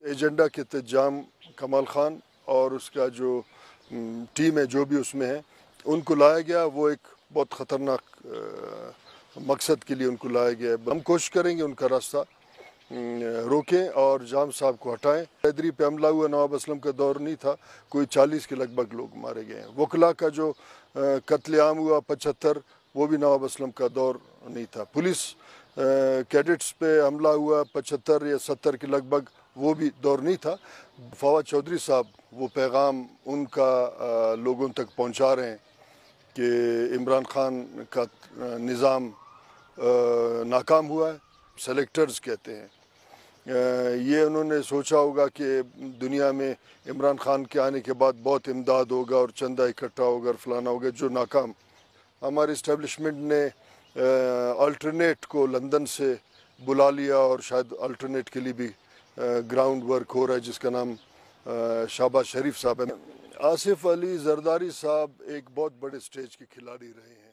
Agenda کے تحت جام کمال خان اور اس کا جو ٹیم ہے جو بھی اس میں ہے ان کو لایا گیا. وہ ایک بہت خطرناک مقصد کے لیے ان کو لایا گیا ہے. ہم کوشش کریں گے ان کا راستہ روکیں اور جام صاحب کو ہٹائیں. حیدری پہ حملہ ہوا نواب اسلم کا دور نہیں تھا, کوئی 40 کے لگ بھگ لوگ مارے گئے ہیں. وکلا کا جو قتل عام ہوا 75 وہ بھی نواب اسلم کا دور نہیں تھا. پولیس کیڈٹس پہ حملہ ہوا 75 یا 70 کے لگ بھگ وہ بھی دور نہیں تھا. فواد چودھری صاحب وہ پیغام ان کا لوگوں تک پہنچا رہے ہیں کہ عمران خان کا نظام ناکام ہوا ہے. سلیکٹرز کہتے ہیں یہ انہوں نے سوچا ہوگا کہ دنیا میں عمران خان کے آنے کے بعد بہت امداد ہوگا اور چندہ اکٹھا ہوگا اور فلانا ہوگا, جو ناکام. ہمارے اسٹیبلشمنٹ نے الٹرنیٹ کو لندن سے بلا لیا اور شاید الٹرنیٹ کے لیے بھی گراؤنڈ ورک ہو رہا ہے جس کا نام شہباز شریف صاحب ہے. آصف علی زرداری صاحب ایک بہت بڑے سٹیج کے کھلاڑی رہے ہیں.